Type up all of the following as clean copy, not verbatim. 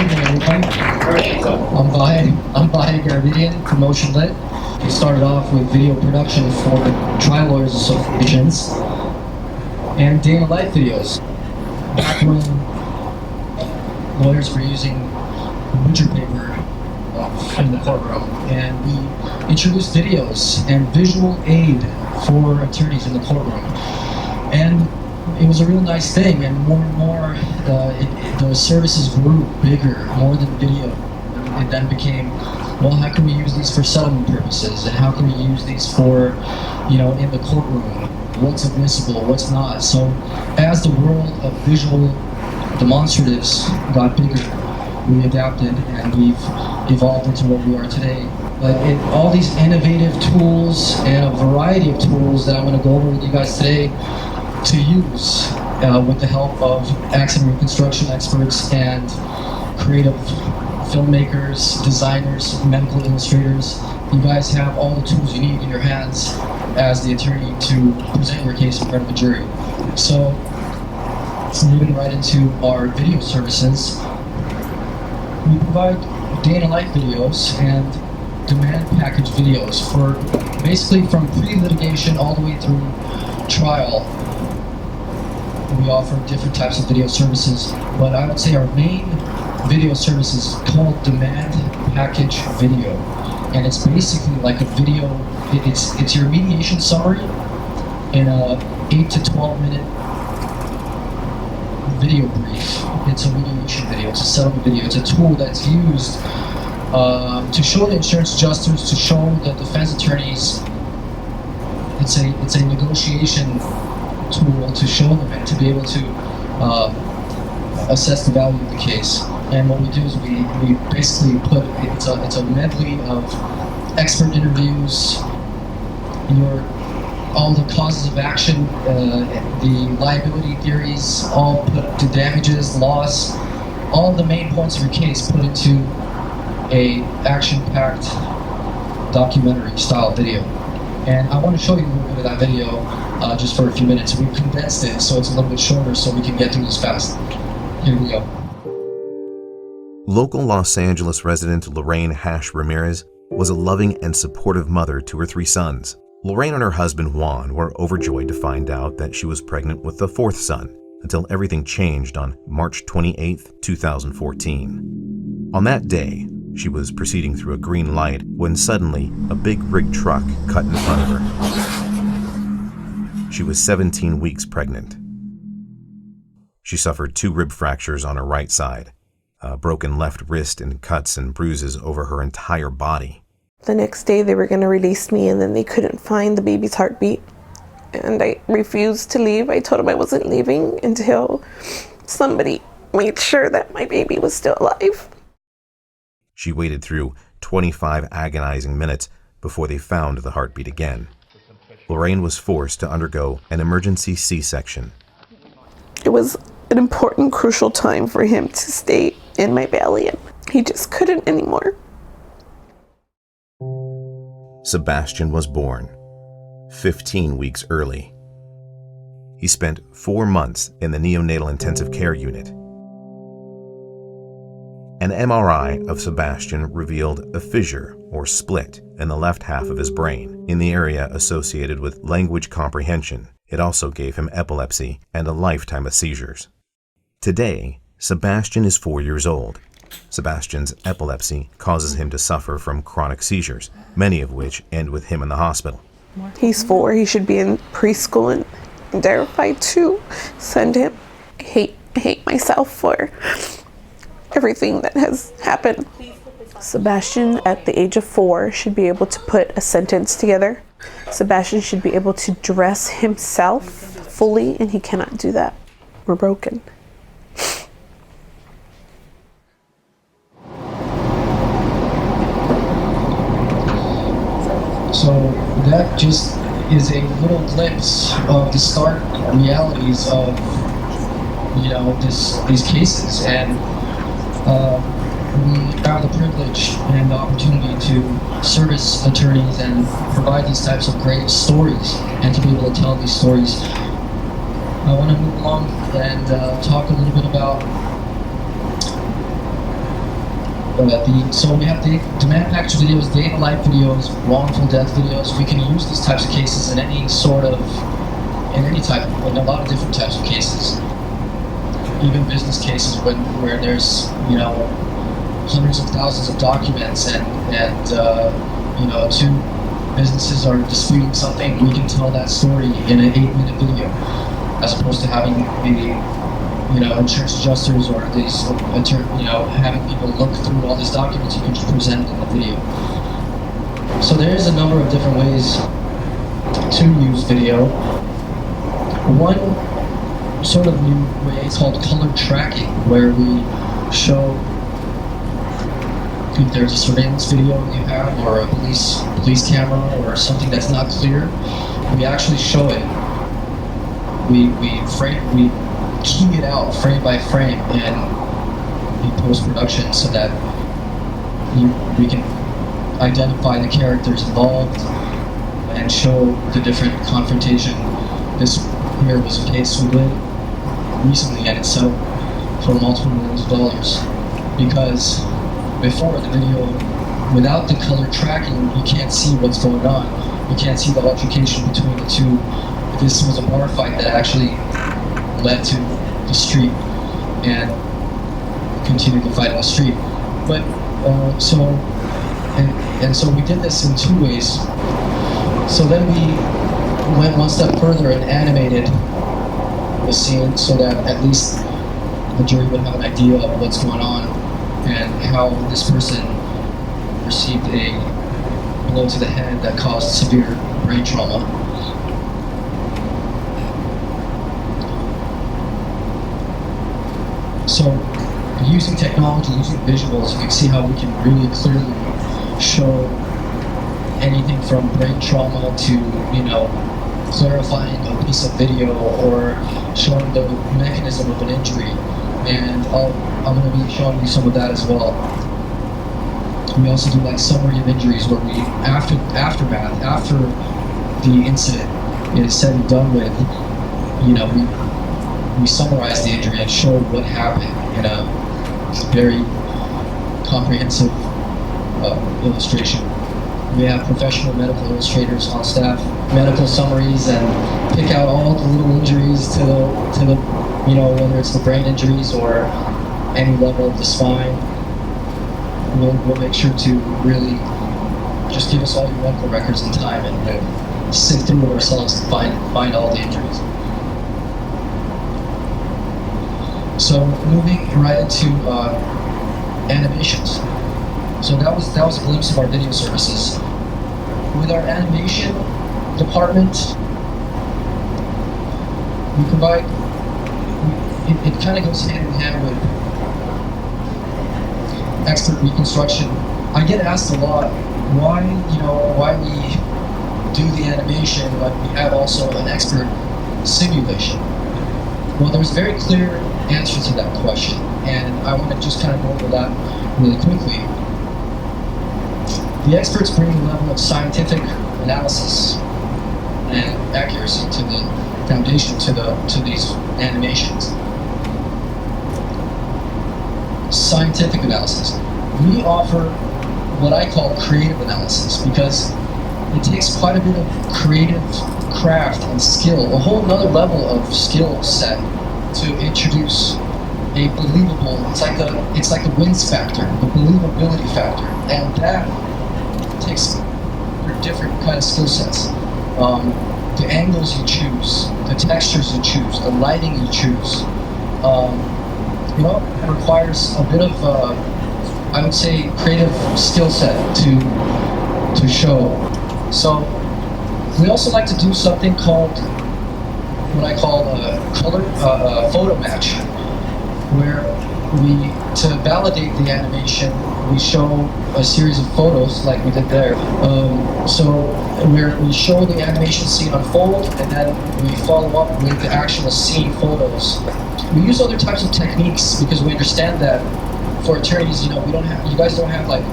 evening, everybody. I'm Vahe Garabedian from Motion Lit. We started off with video production for trial lawyers associations and day in the life videos. Back when lawyers were using butcher paper in the courtroom, and we introduced videos and visual aid for attorneys in the courtroom. And it was a real nice thing, and more, the services grew bigger, more than video. It then became, well, how can we use these for settlement purposes, and how can we use these for, in the courtroom? What's admissible, what's not? So as the world of visual demonstratives got bigger, we adapted and we've evolved into what we are today. But all these innovative tools and a variety of tools that I'm going to go over with you guys today to use with the help of accident reconstruction experts and creative filmmakers, designers, medical illustrators. You guys have all the tools you need in your hands as the attorney to present your case in front of a jury. So moving right into our video services, we provide day in the life videos and demand package videos for basically from pre-litigation all the way through trial. We offer different types of video services, but I would say our main video service is called demand package video, and it's basically like a video. It's your mediation summary in a 8 to 12 minute video brief. It's a mediation video. It's a settlement video. It's a tool that's used to show the insurance adjusters, to show the defense attorneys. It's a negotiation tool to show them and to be able to assess the value of the case. And what we do is we basically put it's a medley of expert interviews, all the causes of action, the liability theories, all put to damages, loss, all the main points of your case put into a action-packed documentary style video. And I want to show you a little bit of that video just for a few minutes. We've condensed it so it's a little bit shorter so we can get through this fast. Here we go. Local Los Angeles resident Lorraine Hash Ramirez was a loving and supportive mother to her 3 sons. Lorraine and her husband Juan were overjoyed to find out that she was pregnant with the 4th son, until everything changed on March 28, 2014. On that day, she was proceeding through a green light when suddenly a big rig truck cut in front of her. She was 17 weeks pregnant. She suffered 2 rib fractures on her right side, a broken left wrist, and cuts and bruises over her entire body. The next day they were going to release me, and then they couldn't find the baby's heartbeat. And I refused to leave. I told them I wasn't leaving until somebody made sure that my baby was still alive. She waited through 25 agonizing minutes before they found the heartbeat again. Lorraine was forced to undergo an emergency C-section. It was an important, crucial time for him to stay in my belly, and he just couldn't anymore. Sebastian was born 15 weeks early. He spent 4 months in the neonatal intensive care unit. An MRI of Sebastian revealed a fissure or split in the left half of his brain, in the area associated with language comprehension. It also gave him epilepsy and a lifetime of seizures. Today, Sebastian is 4 years old. Sebastian's epilepsy causes him to suffer from chronic seizures, many of which end with him in the hospital. He's 4. He should be in preschool, and I'm terrified to send him. I hate myself for everything that has happened. Sebastian, at the age of 4, should be able to put a sentence together. Sebastian should be able to dress himself fully, and he cannot do that. We're broken. So that just is a little glimpse of the stark realities of, these cases. And we have the privilege and the opportunity to service attorneys and provide these types of great stories and to be able to tell these stories. I want to move along and talk a little bit about So we have the demand package videos, day in the life videos, wrongful death videos. We can use these types of cases in any in a lot of different types of cases. Even business cases where there's, hundreds of thousands of documents and two businesses are disputing something, we can tell that story in an 8-minute video, as opposed to having the insurance adjusters or these having people look through all these documents. You can just present it in the video. So there is a number of different ways to use video. One sort of new way is called color tracking, where we show if there's a surveillance video you have, or a police camera, or something that's not clear, we actually show it. We key it out frame by frame in post-production so that we can identify the characters involved and show the different confrontation. This here was a case we did recently, and it sold for multiple millions of dollars, because before the video, without the color tracking, you can't see what's going on. You can't see the altercation between the two. This was a bar fight that actually led to the street and continued the fight on the street. But so we did this in 2 ways. So then we went one step further and animated the scene so that at least the jury would have an idea of what's going on and how this person received a blow to the head that caused severe brain trauma. So using technology, using visuals, you can see how we can really clearly show anything from brain trauma to, clarifying a piece of video or showing the mechanism of an injury. And I'm going to be showing you some of that as well. We also do like summary of injuries, where we, aftermath, after the incident is said and done with, we summarize the injury and show what happened in a very comprehensive illustration. We have professional medical illustrators on staff, medical summaries, and pick out all the little injuries to the whether it's the brain injuries or any level of the spine. We'll make sure to really just give us all your medical records in time, and sift through it ourselves to find all the injuries. So moving right into animations. So that was a glimpse of our video services. With our animation department, we provide. It kind of goes hand in hand with expert reconstruction. I get asked a lot why we do the animation, but we have also an expert simulation. Well, there's a very clear answer to that question, and I want to just kind of go over that really quickly. The experts bring a level of scientific analysis and accuracy to the foundation to these animations. Scientific analysis. We offer what I call creative analysis, because it takes quite a bit of creative craft and skill, a whole nother level of skill set to introduce a believable, it's like the wins factor, the believability factor, and that takes different kind of skill sets. The angles you choose, the textures you choose, the lighting you choose, it requires a bit of, I would say, creative skill set to show. So we also like to do something called, what I call a photo match, where to validate the animation, we show a series of photos like we did there. So where we show the animation scene unfold, and then we follow up with the actual scene photos. We use other types of techniques because we understand that for attorneys, you guys don't have like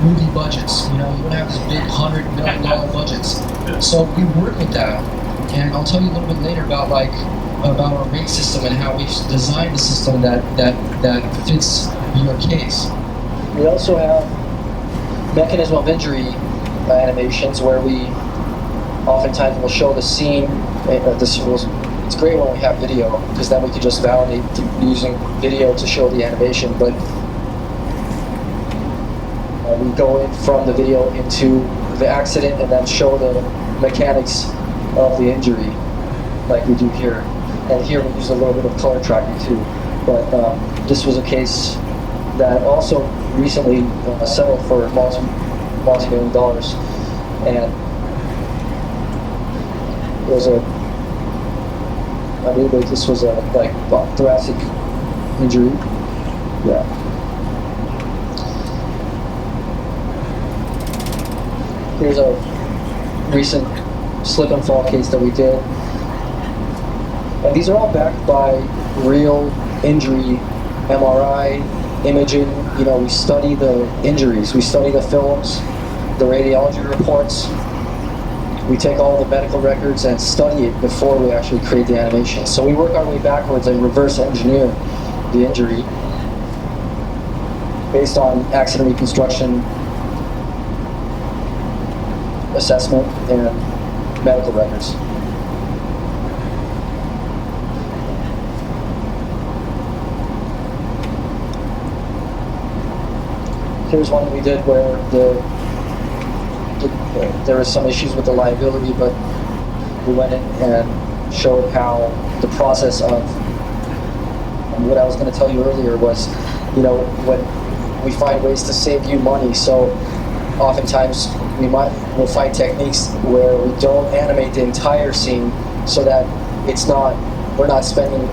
movie budgets. You don't have this big $100 million budgets. So we work with that, and I'll tell you a little bit later about our rate system and how we've designed the system that fits your case. We also have mechanism of injury animations where we oftentimes will show the scene. It's great when we have video because then we can just validate using video to show the animation. But we go in from the video into the accident and then show the mechanics of the injury, like we do here. And here we use a little bit of color tracking too. But this was a case that also recently settled for multi-million dollars, and it was I believe that this was a thoracic injury. Yeah. Here's a recent slip and fall case that we did. And these are all backed by real injury, MRI, imaging. You know, we study the injuries, we study the films, the radiology reports. We take all the medical records and study it before we actually create the animation. So we work our way backwards and reverse engineer the injury based on accident reconstruction, assessment, and medical records. Here's one we did where there was some issues with the liability, but we went in and showed how the process of what I was going to tell you earlier was, you know, when we find ways to save you money. So oftentimes we'll find techniques where we don't animate the entire scene so that we're not spending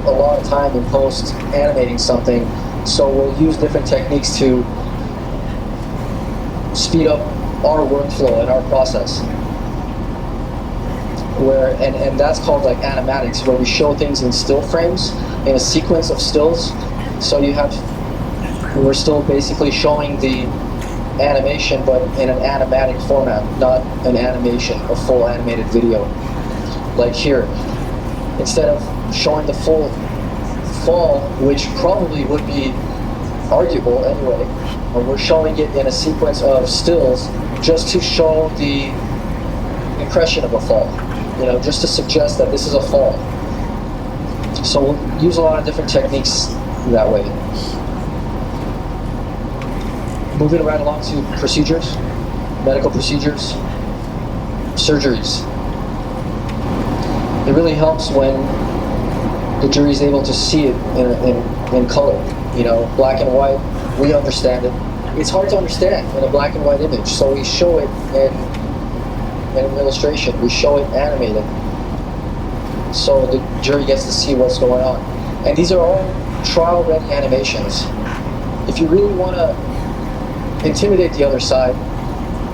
a lot of time in post animating something. So we'll use different techniques to speed up our workflow and our process. And that's called like animatics, where we show things in still frames, in a sequence of stills. So we're still basically showing the animation, but in an animatic format, not an animation, a full animated video. Like here, instead of showing the full fall, which probably would be arguable anyway, we're showing it in a sequence of stills just to show the impression of a fall, you know, just to suggest that this is a fall. So we'll use a lot of different techniques that way. Moving right along to procedures, medical procedures, surgeries. It really helps when the jury is able to see it in color. You know, black and white, we understand it. It's hard to understand in a black and white image, so we show it in an illustration. We show it animated, so the jury gets to see what's going on. And these are all trial-ready animations. If you really want to intimidate the other side,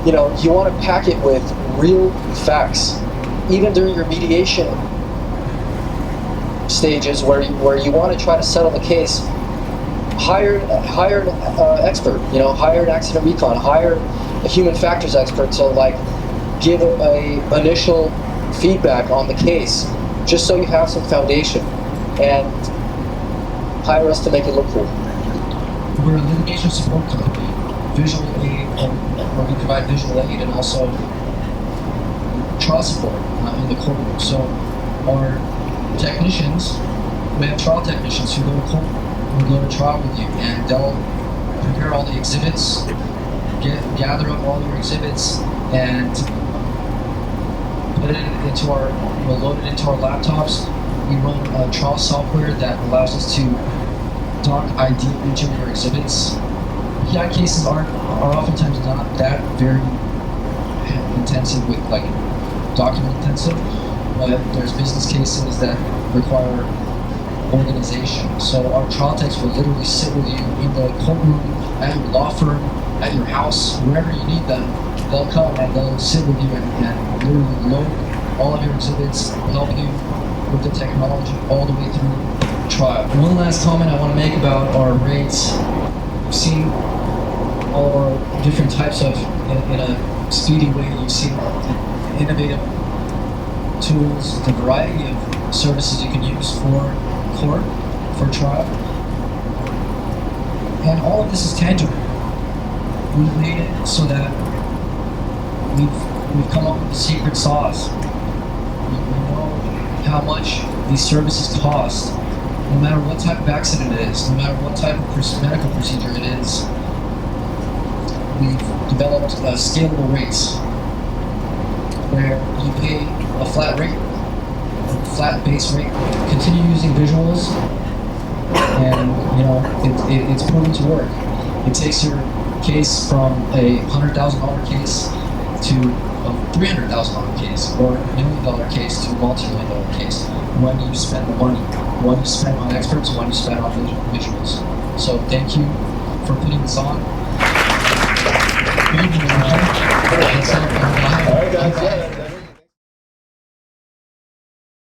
you know, you want to pack it with real facts. Even during your mediation stages where you want to try to settle the case, hire an expert, you know, hire an accident recon, hire a human factors expert to like give a initial feedback on the case, just so you have some foundation, and hire us to make it look cool. We're a litigation support company, visual aid, where we provide visual aid and also trial support in the courtroom. So our technicians, we have trial technicians who go to court, who go to trial with you, and they'll prepare all the exhibits, gather up all your exhibits, and put it into we'll load it into our laptops. We run a trial software that allows us to doc ID each of your exhibits. PI cases are oftentimes not that very intensive with like document intensive, but there's business cases that require organization. So our trial techs will literally sit with you in the courtroom, at your law firm, at your house, wherever you need them. They'll come and they'll sit with you and literally load all of your exhibits, help you with the technology all the way through trial. One last comment I want to make about our rates. You've seen all of our different types of, in a speedy way, you've seen the innovative tools, the variety of services you can use for court, for trial. And all of this is tangible. we made it so that we've come up with the secret sauce. We know how much these services cost, no matter what type of accident it is, no matter what type of medical procedure it is. We've developed scalable rates where you pay a flat rate, a flat base rate. Continue using visuals, and it's proven to work. It takes your case from a $100,000 case to a $300,000 case, or a $1 million case to a multi-million-dollar case. When you spend the money, when you spend on experts, when you spend on visuals. So thank you for putting this on. Good evening, everyone. All right, guys.